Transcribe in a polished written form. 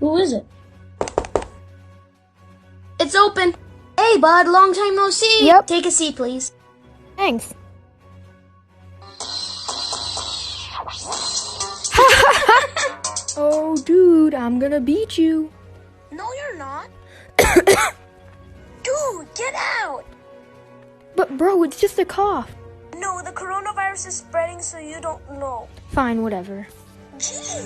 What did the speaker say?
Who is it? It's open. Hey, bud, long time no see. Yep. Take a seat, please. Thanks. Oh, dude, I'm gonna beat you. No, you're not. Dude, get out! But bro, it's just a cough. No, the coronavirus is spreading so you don't know. Fine, whatever. Gee!